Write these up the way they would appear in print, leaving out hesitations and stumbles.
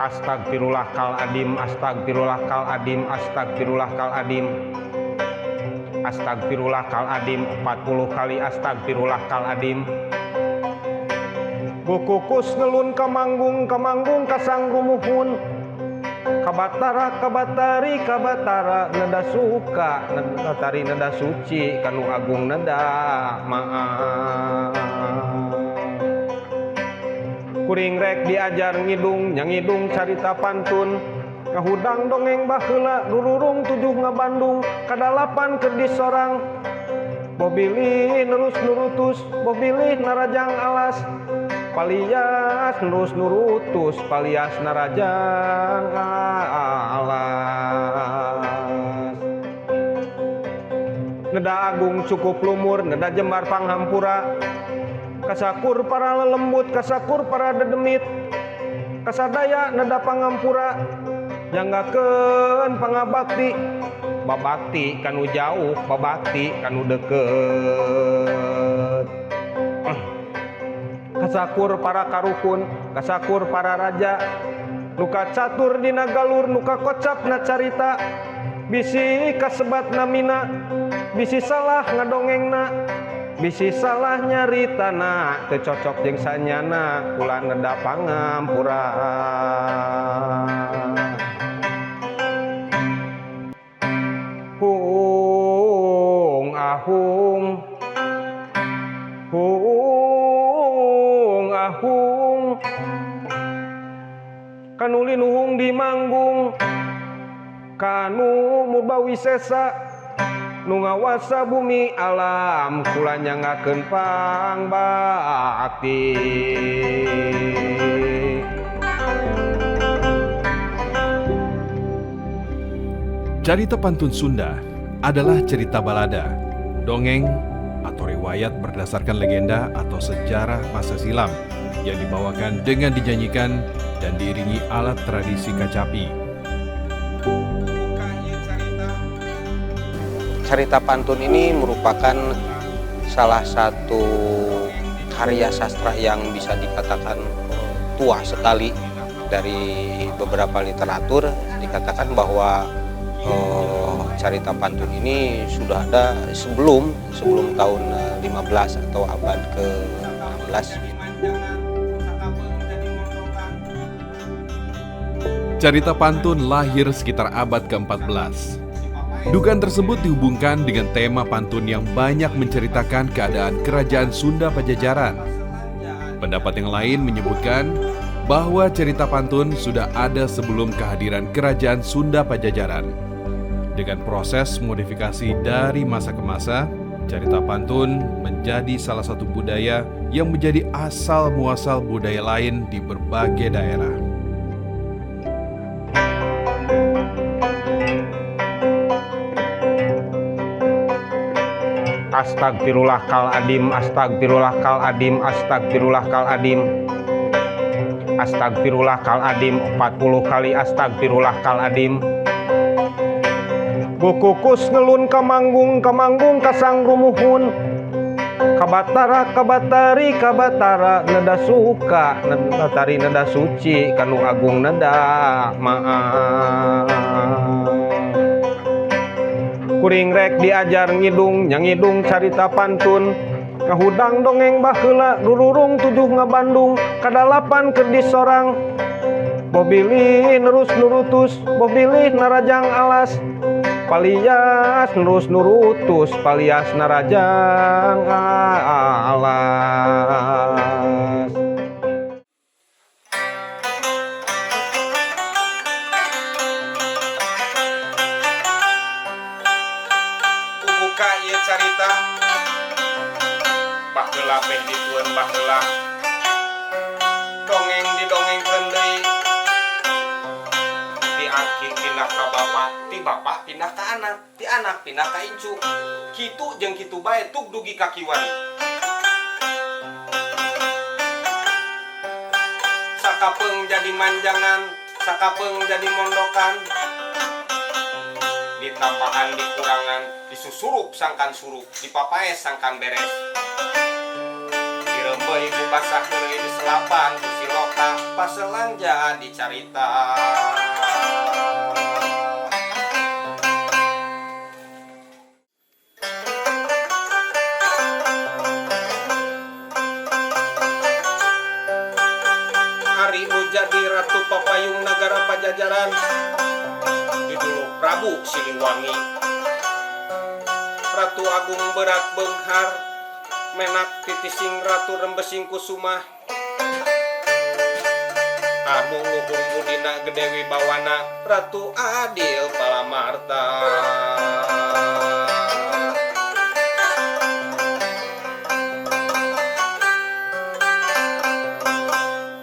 Astagfirullahaladzim, astagfirullahaladzim, astagfirullahaladzim. Astagfirullahaladzim 40 kali astagfirullahaladzim. Bukukus ngelun kamanggung kasang rumuhun. Kabatara kabatari kabatara nada suka natari nada suci kanu agung nada maaf. Kuring rek diajar ngidung nyangidung carita pantun. Kahudang dongeng baheula rururung tujuh ngabandung kadalapan keur disorang. Bobilih nerus nurutus bobilih narajang alas. Palias nerus nurutus palias narajang alas. Neda agung cukup lumur neda jembar panghampura. Kasakur para lelembut kasakur para dedemit. Kasadaya neda pangampura. Janggakeun pangabakti babakti kanu jauh babakti kanu deket. Kasakur para karukun kasakur para raja. Nuka catur dina galur nuka kocap na carita. Bisi kasebat namina bisi salah ngadongengna bisi salah nyaritana teu cocok jeung sanyana kula neda pangampura. Hung ahung hung ahung kanu linuhung di manggung kanu murbawisesa nu ngawasa bumi alam kula nyangakeun pangbakti. Carita pantun Sunda adalah cerita balada, dongeng, atau riwayat berdasarkan legenda atau sejarah masa silam yang dibawakan dengan dinyanyikan dan diiringi alat tradisi kacapi. Carita pantun ini merupakan salah satu karya sastra yang bisa dikatakan tua sekali. Dari beberapa literatur dikatakan bahwa carita pantun ini sudah ada sebelum tahun 15 atau abad ke-16. Carita pantun lahir sekitar abad ke-14. Dugaan tersebut dihubungkan dengan tema pantun yang banyak menceritakan keadaan kerajaan Sunda Pajajaran. Pendapat yang lain menyebutkan bahwa cerita pantun sudah ada sebelum kehadiran kerajaan Sunda Pajajaran. Dengan proses modifikasi dari masa ke masa, cerita pantun menjadi salah satu budaya yang menjadi asal muasal budaya lain di berbagai daerah. Astagfirullahaladzim, astagfirullahaladzim, astagfirullahaladzim. Astagfirullahaladzim 40 kali astagfirullahaladzim. Bukukus ngelun kamanggung kasang rumuhun. Kabatara kabatari kabatara nada suka natari nada suci kanu agung nada maaf. Kuring rek diajar ngidung nyangidung carita pantun. Kahudang dongeng baheula rururung tujuh ngabandung kadalapan keur disorang. Bobilih nerus nurutus bobilih narajang alas. Palias nerus nurutus palias narajang alas. Buka ieu carita baheula beh ditueun baheula dongeng didongengkeun deui. Ti aki pindah ka bapa, ti bapa pindah ka anak, ti anak pindah ka incu. Kitu jeung kitu bae tug dugi ka kiwani. Sakapeung jadi manjangan, sakapeung jadi mondokan. Ditampahan dikurangan, disusurup sangkan surup, dipapaes sangkan beres. Dirembeuh ibu basah deui di selapan ku silokan. eta paselang jadi carita. Ari nu jadi ratu papayung nagara Pajajaran diduluk Prabu Siliwangi. Ratu Agung berat beunghar menak titising Ratu Rembesing Kusuma. Anu luhung budina gede wibawana Ratu Adil Palamarta.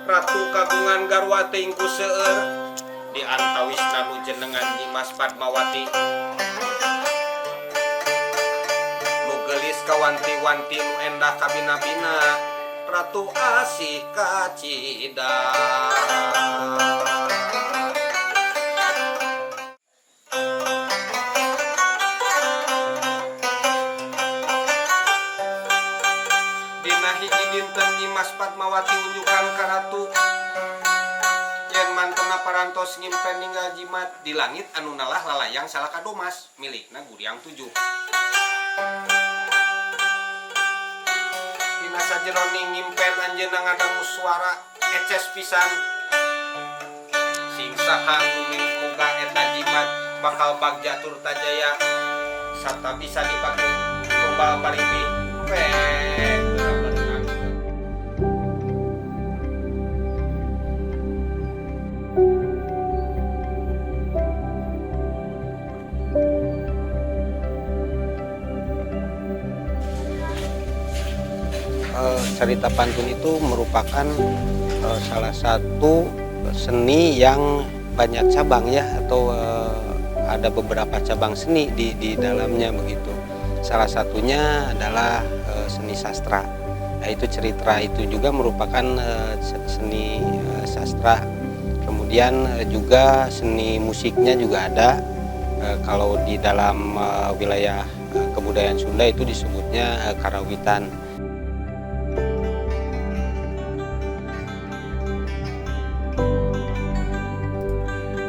Ratu kagungan garwa teuing ku seueur di antawisna nu jenengan Nyimas Padmawati. Nu geulis kawanti-wanti nu endah kabina-bina Ratu Asih Kacida. Dina hiji dinten Nyimas Padmawati unjukan ka ratu yen mantena parantos ngimpen ninggal jimat di langit anu nalah lalayang salaka domas milikna Guryang 7. Dina sajeroni ngimpen anjeunna ngadangu suara eces pisan. Sing saha nu muga eta jimat bakal bagja turta jaya sarta bisa dipake tumbal paripi. Cerita pantun itu merupakan salah satu seni yang banyak cabang ya, atau ada beberapa cabang seni di dalamnya begitu. Salah satunya adalah seni sastra, yaitu cerita itu juga merupakan seni sastra. Kemudian juga seni musiknya juga ada. Kalau di dalam wilayah kebudayaan Sunda itu disebutnya karawitan.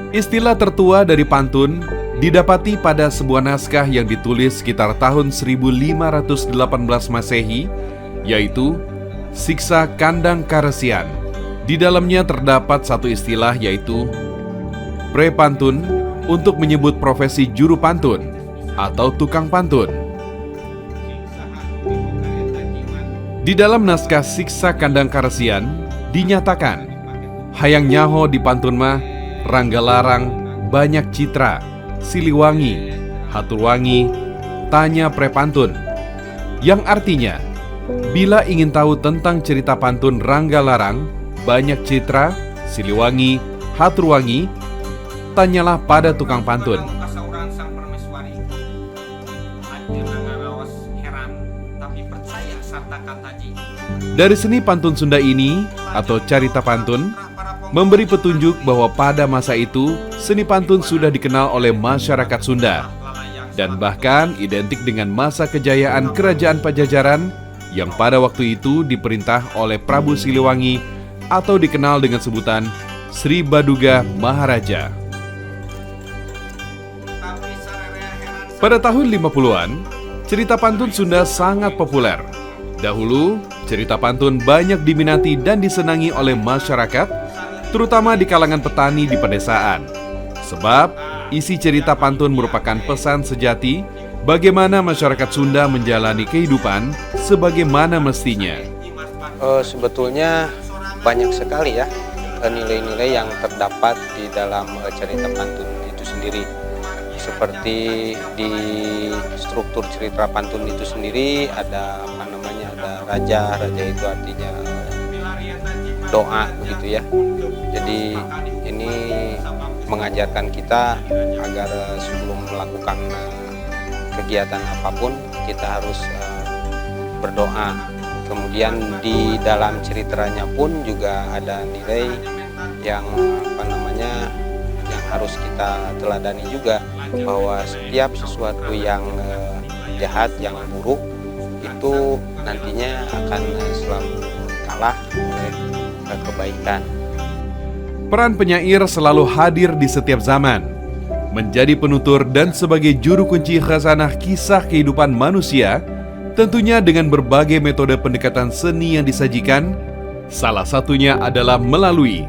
Istilah tertua dari pantun didapati pada sebuah naskah yang ditulis sekitar tahun 1518 Masehi, yaitu Siksa Kandang Karesian. Di dalamnya terdapat satu istilah yaitu prepantun untuk menyebut profesi juru pantun atau tukang pantun. Di dalam naskah Siksa Kandang Karesian dinyatakan, hayang nyaho di pantun mah Rangga Larang, banyak citra, Siliwangi, Haturwangi, tanya prepantun. Yang artinya, bila ingin tahu tentang cerita pantun Rangga Larang, banyak citra, Siliwangi, Haturwangi, tanyalah pada tukang pantun. Dari seni pantun Sunda ini, atau carita pantun, memberi petunjuk bahwa pada masa itu seni pantun sudah dikenal oleh masyarakat Sunda dan bahkan identik dengan masa kejayaan Kerajaan Pajajaran yang pada waktu itu diperintah oleh Prabu Siliwangi atau dikenal dengan sebutan Sri Baduga Maharaja. Pada tahun 50-an, cerita pantun Sunda sangat populer. Dahulu, cerita pantun banyak diminati dan disenangi oleh masyarakat, terutama di kalangan petani di pedesaan. Sebab isi cerita pantun merupakan pesan sejati bagaimana masyarakat Sunda menjalani kehidupan sebagaimana mestinya. Sebetulnya banyak sekali ya nilai-nilai yang terdapat di dalam cerita pantun itu sendiri. Seperti di struktur cerita pantun itu sendiri ada ada raja itu artinya doa begitu ya. Jadi ini mengajarkan kita agar sebelum melakukan kegiatan apapun kita harus berdoa. Kemudian di dalam ceritanya pun juga ada nilai yang yang harus kita teladani juga, bahwa setiap sesuatu yang jahat, yang buruk itu nantinya akan selalu kalah oleh kebaikan. Peran penyair selalu hadir di setiap zaman, menjadi penutur dan sebagai juru kunci khazanah kisah kehidupan manusia, tentunya dengan berbagai metode pendekatan seni yang disajikan, salah satunya adalah melalui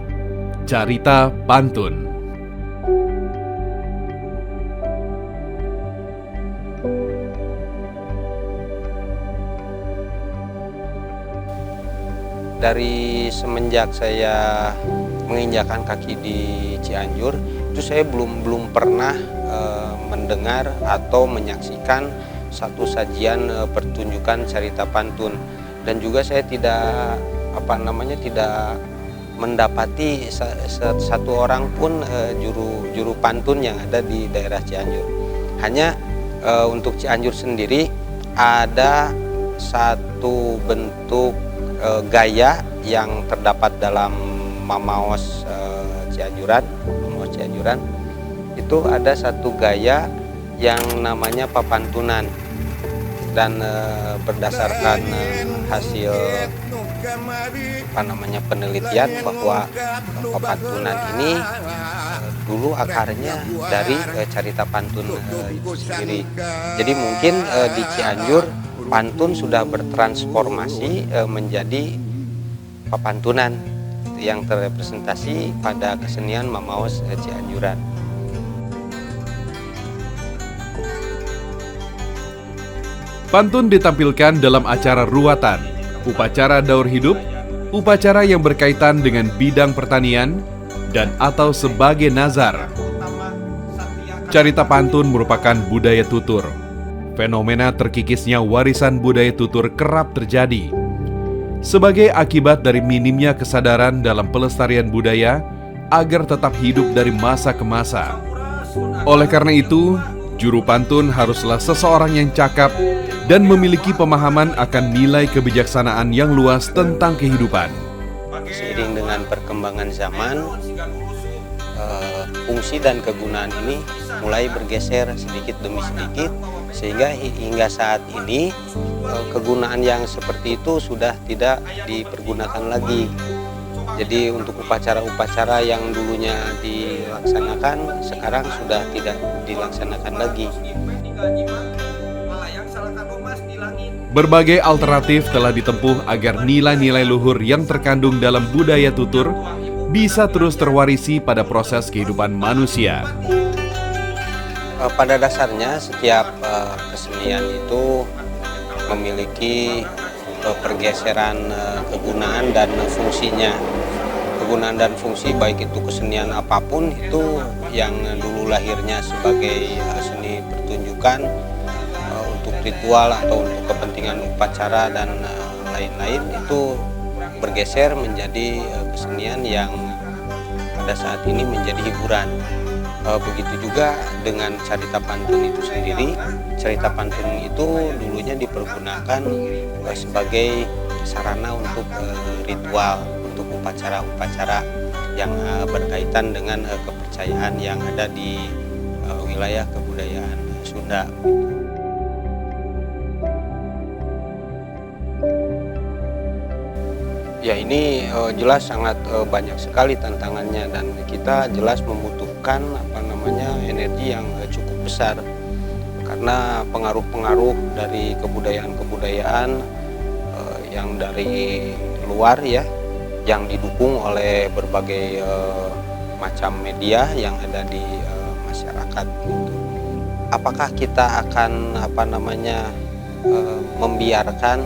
carita pantun. Dari semenjak saya menginjakan kaki di Cianjur, itu saya belum pernah mendengar atau menyaksikan satu sajian pertunjukan carita pantun, dan juga saya tidak tidak mendapati satu orang pun juru pantun yang ada di daerah Cianjur. Hanya untuk Cianjur sendiri ada satu bentuk gaya yang terdapat dalam Mamaos Cianjuran. Itu ada satu gaya yang namanya papantunan, dan berdasarkan hasil penelitian bahwa papantunan ini dulu akarnya dari carita pantun itu sendiri. Jadi mungkin di Cianjur pantun sudah bertransformasi menjadi papantunan yang terrepresentasi pada kesenian Mamaos Cianjuran. Pantun ditampilkan dalam acara ruatan, upacara daur hidup, upacara yang berkaitan dengan bidang pertanian, dan atau sebagai nazar. Carita pantun merupakan budaya tutur. Fenomena terkikisnya warisan budaya tutur kerap terjadi sebagai akibat dari minimnya kesadaran dalam pelestarian budaya agar tetap hidup dari masa ke masa. Oleh karena itu, juru pantun haruslah seseorang yang cakap dan memiliki pemahaman akan nilai kebijaksanaan yang luas tentang kehidupan. Seiring dengan perkembangan zaman, fungsi dan kegunaan ini mulai bergeser sedikit demi sedikit, sehingga hingga saat ini kegunaan yang seperti itu sudah tidak dipergunakan lagi. Jadi untuk upacara-upacara yang dulunya dilaksanakan sekarang sudah tidak dilaksanakan lagi. Berbagai alternatif telah ditempuh agar nilai-nilai luhur yang terkandung dalam budaya tutur bisa terus terwarisi pada proses kehidupan manusia. Pada dasarnya setiap kesenian itu memiliki pergeseran kegunaan dan fungsinya. Kegunaan dan fungsi baik itu kesenian apapun itu yang dulu lahirnya sebagai seni pertunjukan untuk ritual atau untuk kepentingan upacara dan lain-lain, itu bergeser menjadi kesenian yang pada saat ini menjadi hiburan. Begitu juga dengan carita pantun itu sendiri. Carita pantun itu dulunya dipergunakan sebagai sarana untuk ritual, untuk upacara-upacara yang berkaitan dengan kepercayaan yang ada di wilayah kebudayaan Sunda. Ya, ini jelas sangat banyak sekali tantangannya, dan kita jelas membutuhkan energi yang cukup besar, karena pengaruh-pengaruh dari kebudayaan-kebudayaan yang dari luar ya, yang didukung oleh berbagai macam media yang ada di masyarakat. Apakah kita akan membiarkan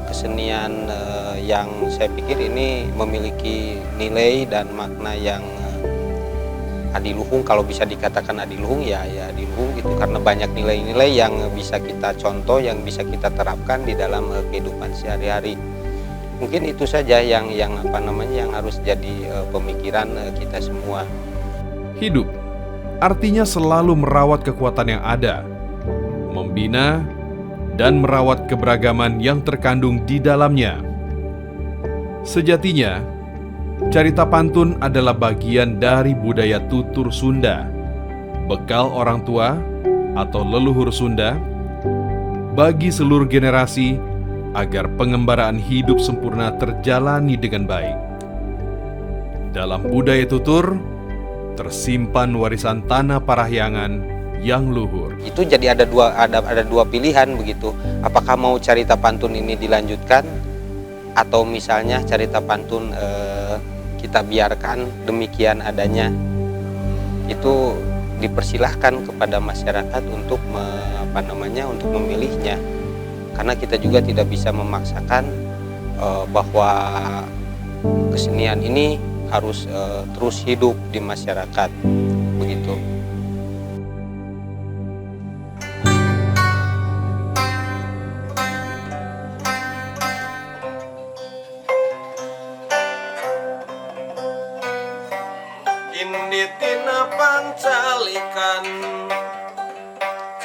kesenian yang saya pikir ini memiliki nilai dan makna yang adiluhung, kalau bisa dikatakan adiluhung ya adiluhung gitu, karena banyak nilai-nilai yang bisa kita contoh, yang bisa kita terapkan di dalam kehidupan sehari-hari. Mungkin itu saja yang harus jadi pemikiran kita semua. Hidup artinya selalu merawat kekuatan yang ada, membina dan merawat keberagaman yang terkandung di dalamnya. Sejatinya, carita pantun adalah bagian dari budaya tutur Sunda, bekal orang tua atau leluhur Sunda bagi seluruh generasi agar pengembaraan hidup sempurna terjalani dengan baik. Dalam budaya tutur, tersimpan warisan tanah Parahyangan yang luhur. Itu jadi ada dua pilihan begitu. Apakah mau carita pantun ini dilanjutkan atau misalnya carita pantun kita biarkan demikian adanya. Itu dipersilahkan kepada masyarakat untuk untuk memilihnya. Karena kita juga tidak bisa memaksakan bahwa kesenian ini harus terus hidup di masyarakat begitu. Inditina pangcalikan,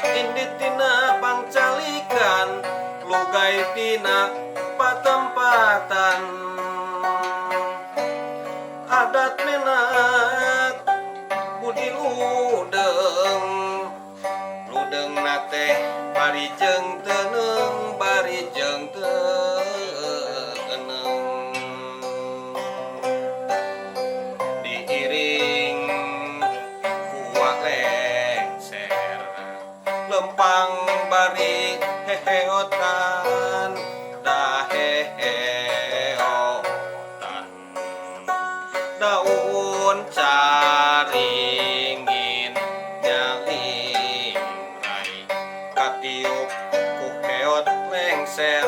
inditina pangcalikan, lugai tina patempatan. Adat menak budi ludeng, ludeng nate barijeng teneng, barijeng teneng. Diiring kuah lengser, lempang bari heheotan, daheheotan. Daun caringin nyalingrai, katiup ku heot lengser,